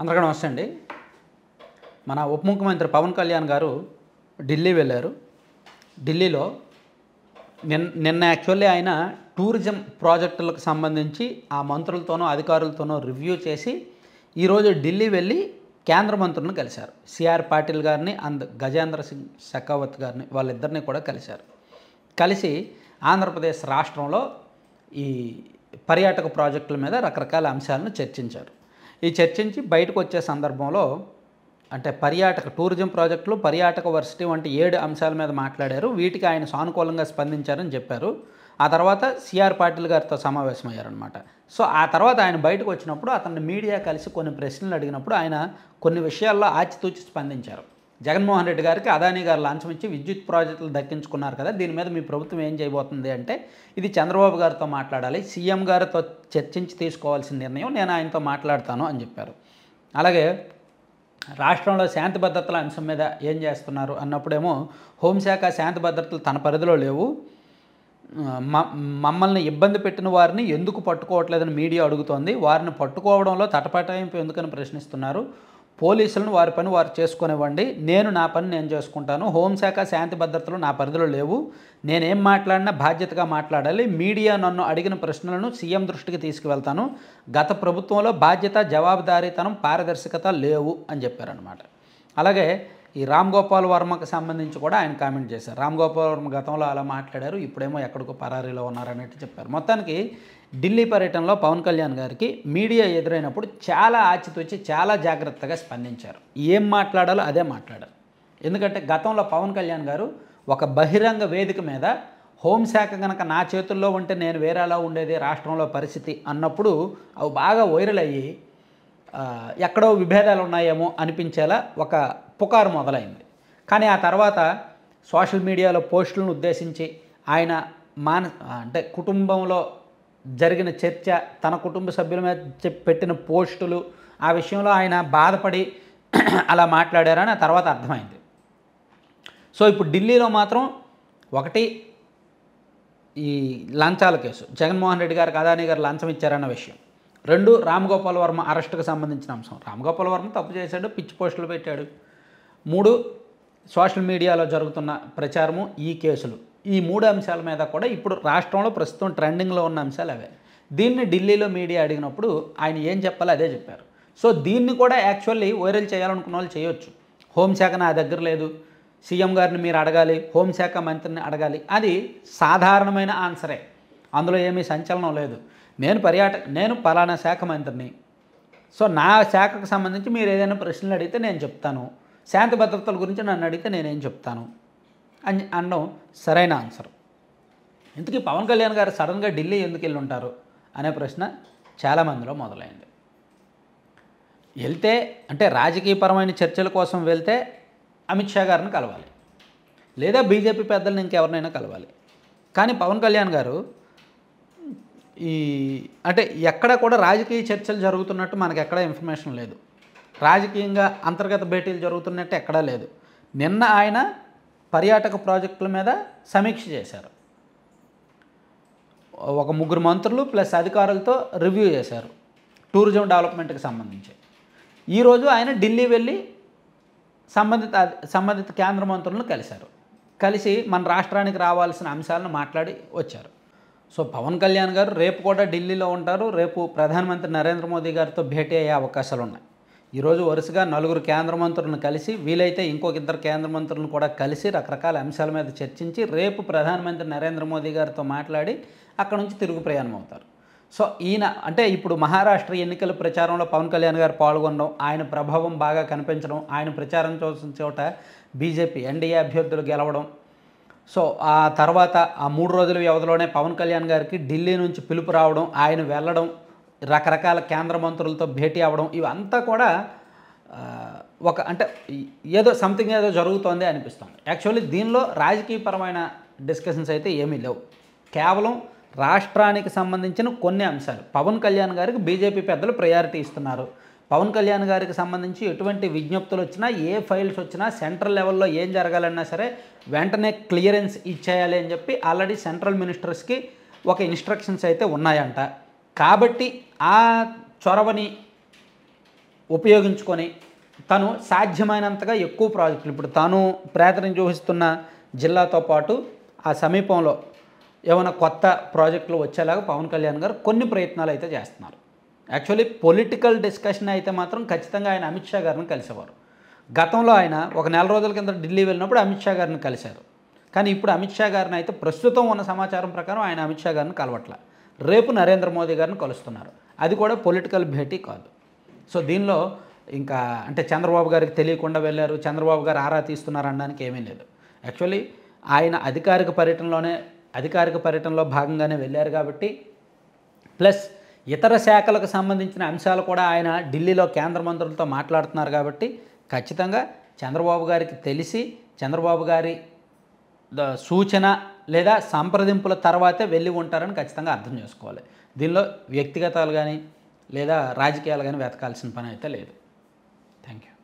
అందరికీ నమస్తే అండి. మన ఉప ముఖ్యమంత్రి పవన్ కళ్యాణ్ గారు ఢిల్లీ వెళ్ళారు. ఢిల్లీలో నిన్న యాక్చువల్లీ ఆయన టూరిజం ప్రాజెక్టులకు సంబంధించి ఆ మంత్రులతోనూ అధికారులతోనూ రివ్యూ చేసి ఈరోజు ఢిల్లీ వెళ్ళి కేంద్ర మంత్రులను కలిశారు. సిఆర్ పాటిల్ గారిని అండ్ గజేంద్ర సింగ్ షెకావత్ గారిని, వాళ్ళిద్దరిని కూడా కలిశారు. కలిసి ఆంధ్రప్రదేశ్ రాష్ట్రంలో ఈ పర్యాటక ప్రాజెక్టుల మీద రకరకాల అంశాలను చర్చించారు. ఈ చర్చించి బయటకు వచ్చే సందర్భంలో అంటే టూరిజం ప్రాజెక్టులు, పర్యాటక వర్సిటీ వంటి 7 అంశాల మీద మాట్లాడారు. వీటికి ఆయన సానుకూలంగా స్పందించారని చెప్పారు. ఆ తర్వాత సిఆర్ పాటిల్ గారితో సమావేశమయ్యారనమాట. సో ఆ తర్వాత ఆయన బయటకు వచ్చినప్పుడు అతన్ని మీడియా కలిసి కొన్ని ప్రశ్నలు అడిగినప్పుడు ఆయన కొన్ని విషయాల్లో ఆచితూచి స్పందించారు. జగన్మోహన్ రెడ్డి గారికి అదానీ గారు లంచం ఇచ్చి విద్యుత్ ప్రాజెక్టులు దక్కించుకున్నారు కదా, దీని మీద మీ ప్రభుత్వం ఏం చేయబోతుంది అంటే, ఇది చంద్రబాబు గారితో మాట్లాడాలి, సీఎం గారితో చర్చించి తీసుకోవాల్సిన నిర్ణయం, నేను ఆయనతో మాట్లాడతాను అని చెప్పారు. అలాగే రాష్ట్రంలో శాంతి భద్రతల అంశం మీద ఏం చేస్తున్నారు అన్నప్పుడేమో హోంశాఖ శాంతి భద్రతలు తన పరిధిలో లేవు, మమ్మల్ని ఇబ్బంది పెట్టిన వారిని ఎందుకు పట్టుకోవట్లేదని మీడియా అడుగుతోంది, వారిని పట్టుకోవడంలో తటపటాయింపు ఎందుకని ప్రశ్నిస్తున్నారు, పోలీసులను వారి పని వారు చేసుకునివ్వండి, నేను నా పని నేను చేసుకుంటాను, హోంశాఖ శాంతి భద్రతలు నా పరిధిలో లేవు, నేనేం మాట్లాడినా బాధ్యతగా మాట్లాడాలి, మీడియా నన్ను అడిగిన ప్రశ్నలను సీఎం దృష్టికి తీసుకువెళ్తాను, గత ప్రభుత్వంలో బాధ్యత, జవాబుదారీతనం, పారదర్శకత లేవు అని చెప్పారనమాట. అలాగే ఈ రామ్ గోపాల్ వర్మకు సంబంధించి కూడా ఆయన కామెంట్ చేశారు. రామ్ గోపాల్ వర్మ గతంలో అలా మాట్లాడారు, ఇప్పుడేమో ఎక్కడికో పరారీలో ఉన్నారన్నట్టు చెప్పారు. మొత్తానికి ఢిల్లీ పర్యటనలో పవన్ కళ్యాణ్ గారికి మీడియా ఎదురైనప్పుడు చాలా ఆచితూచి చాలా జాగ్రత్తగా స్పందించారు. ఏం మాట్లాడాలో అదే మాట్లాడారు. ఎందుకంటే గతంలో పవన్ కళ్యాణ్ గారు ఒక బహిరంగ వేదిక మీద హోంశాఖ కనుక నా చేతుల్లో ఉంటే నేను వేరేలా ఉండేది రాష్ట్రంలో పరిస్థితి అన్నప్పుడు అవి బాగా వైరల్ అయ్యి ఎక్కడో విభేదాలు ఉన్నాయేమో అనిపించేలా ఒక పుకారు మొదలైంది. కానీ ఆ తర్వాత సోషల్ మీడియాలో పోస్టులను ఉద్దేశించి ఆయన అంటే కుటుంబంలో జరిగిన చర్చ, తన కుటుంబ సభ్యుల మీద పెట్టిన పోస్టులు, ఆ విషయంలో ఆయన బాధపడి అలా మాట్లాడారని ఆ తర్వాత అర్థమైంది. సో ఇప్పుడు ఢిల్లీలో మాత్రం ఒకటి ఈ లంచాల కేసు, జగన్మోహన్ రెడ్డి గారికి అదానీ గారు లంచం ఇచ్చారన్న విషయం. 2 రామ్ గోపాల్ వర్మ అరెస్టుకు సంబంధించిన అంశం. రామ్ గోపాల్ వర్మ తప్పు చేశాడు, పిచ్చి పోస్టులు పెట్టాడు. 3 సోషల్ మీడియాలో జరుగుతున్న ప్రచారము, ఈ కేసులు. ఈ 3 అంశాల మీద కూడా ఇప్పుడు రాష్ట్రంలో ప్రస్తుతం ట్రెండింగ్లో ఉన్న అంశాలు అవే. దీన్ని ఢిల్లీలో మీడియా అడిగినప్పుడు ఆయన ఏం చెప్పాలో అదే చెప్పారు. సో దీన్ని కూడా యాక్చువల్లీ వైరల్ చేయాలనుకున్న వాళ్ళు చేయొచ్చు. హోంశాఖ నా దగ్గర లేదు, సీఎం గారిని మీరు అడగాలి, హోంశాఖ మంత్రిని అడగాలి, అది సాధారణమైన ఆన్సరే, అందులో ఏమీ సంచలనం లేదు. నేను పలానా శాఖ మంత్రిని, సో నా శాఖకు సంబంధించి మీరు ఏదైనా ప్రశ్నలు అడిగితే నేను చెప్తాను, శాంతి భద్రతల గురించి నన్ను అడిగితే నేనేం చెప్తాను అని అనడం సరైన ఆన్సర్. ఇంతకీ పవన్ కళ్యాణ్ గారు సడన్గా ఢిల్లీ ఎందుకు వెళ్ళి ఉంటారు అనే ప్రశ్న చాలామందిలో మొదలైంది. వెళ్తే అంటే రాజకీయపరమైన చర్చల కోసం వెళ్తే అమిత్ షా గారిని కలవాలి, లేదా బీజేపీ పెద్దలను ఇంకెవరినైనా కలవాలి. కానీ పవన్ కళ్యాణ్ గారు అంటే ఎక్కడ కూడా రాజకీయ చర్చలు జరుగుతున్నట్టు మనకు ఎక్కడ ఇన్ఫర్మేషన్ లేదు, రాజకీయంగా అంతర్గత భేటీలు జరుగుతున్నట్టు ఎక్కడా లేదు. నిన్న ఆయన పర్యాటక ప్రాజెక్టుల మీద సమీక్ష చేశారు. ఒక 3 మంత్రులు ప్లస్ అధికారులతో రివ్యూ చేశారు టూరిజం డెవలప్మెంట్కి సంబంధించి. ఈరోజు ఆయన ఢిల్లీ వెళ్ళి సంబంధిత కేంద్ర మంత్రులను కలిసి మన రాష్ట్రానికి రావాల్సిన అంశాలను మాట్లాడి వచ్చారు. సో పవన్ కళ్యాణ్ గారు రేపు కూడా ఢిల్లీలో ఉంటారు. రేపు ప్రధానమంత్రి నరేంద్ర మోదీ గారితో భేటీ అయ్యే అవకాశాలు ఉన్నాయి. ఈరోజు వరుసగా 4 కేంద్ర మంత్రులను కలిసి, వీలైతే ఇంకొక 2 కేంద్ర మంత్రులను కూడా కలిసి రకరకాల అంశాల మీద చర్చించి రేపు ప్రధానమంత్రి నరేంద్ర మోదీ గారితో మాట్లాడి అక్కడ నుంచి తిరుగు ప్రయాణం అవుతారు. సో ఈయన అంటే ఇప్పుడు మహారాష్ట్ర ఎన్నికల ప్రచారంలో పవన్ కళ్యాణ్ గారు పాల్గొనడం, ఆయన ప్రభావం బాగా కనిపించడం, ఆయన ప్రచారం చేసిన చోట బీజేపీ ఎన్డీఏ అభ్యర్థులు గెలవడం, సో ఆ తర్వాత ఆ 3 రోజుల వ్యవధిలోనే పవన్ కళ్యాణ్ గారికి ఢిల్లీ నుంచి పిలుపు రావడం, ఆయన వెళ్ళడం, రకరకాల కేంద్ర మంత్రులతో భేటీ అవ్వడం, ఇవంతా కూడా ఒక అంటే సంథింగ్ ఏదో జరుగుతోంది అనిపిస్తుంది. యాక్చువల్లీ దీనిలో రాజకీయపరమైన డిస్కషన్స్ అయితే ఏమీ లేవు. కేవలం రాష్ట్రానికి సంబంధించిన కొన్ని అంశాలు. పవన్ కళ్యాణ్ గారికి బీజేపీ పెద్దలు ప్రయారిటీ ఇస్తున్నారు. పవన్ కళ్యాణ్ గారికి సంబంధించి ఎటువంటి విజ్ఞప్తులు వచ్చినా, ఏ ఫైల్స్ వచ్చినా, సెంట్రల్ లెవెల్లో ఏం జరగాలన్నా సరే వెంటనే క్లియరెన్స్ ఇచ్చేయాలి అని చెప్పి ఆల్రెడీ సెంట్రల్ మినిస్టర్స్కి ఒక ఇన్స్ట్రక్షన్స్ అయితే ఉన్నాయంట. కాబట్టి ఆ చొరవని ఉపయోగించుకొని తను సాధ్యమైనంతగా ఎక్కువ ప్రాజెక్టులు, ఇప్పుడు తాను ప్రాతినిధ్యం వహిస్తున్న జిల్లాతో పాటు ఆ సమీపంలో ఏమైనా కొత్త ప్రాజెక్టులు వచ్చేలాగా పవన్ కళ్యాణ్ గారు కొన్ని ప్రయత్నాలు అయితే చేస్తున్నారు. యాక్చువల్లీ పొలిటికల్ డిస్కషన్ అయితే మాత్రం ఖచ్చితంగా ఆయన అమిత్ షా గారిని కలిసేవారు. గతంలో ఆయన ఒక నెల రోజుల కింద ఢిల్లీ వెళ్ళినప్పుడు అమిత్ షా గారిని కలిశారు. కానీ ఇప్పుడు అమిత్ షా గారిని అయితే ప్రస్తుతం ఉన్న సమాచారం ప్రకారం ఆయన అమిత్ షా గారిని కలవట్ల. రేపు నరేంద్ర మోదీ గారిని కలుస్తున్నారు. అది కూడా పొలిటికల్ భేటీ కాదు. సో దీనిలో ఇంకా అంటే చంద్రబాబు గారికి తెలియకుండా వెళ్ళారు, చంద్రబాబు గారు ఆరా తీస్తున్నారు అనడానికి ఏమీ లేదు. యాక్చువల్లీ ఆయన అధికారిక పర్యటనలో భాగంగానే వెళ్ళారు కాబట్టి, ప్లస్ ఇతర శాఖలకు సంబంధించిన అంశాలు కూడా ఆయన ఢిల్లీలో కేంద్ర మంత్రులతో మాట్లాడుతున్నారు కాబట్టి ఖచ్చితంగా చంద్రబాబు గారికి తెలిసి చంద్రబాబు గారి సూచన లేదా సంప్రదింపుల తర్వాతే వెళ్ళి ఉంటారని ఖచ్చితంగా అర్థం చేసుకోవాలి. దీనిలో వ్యక్తిగతాలు కానీ లేదా రాజకీయాలు కానీ వెతకాల్సిన పని అయితే లేదు. Thank you.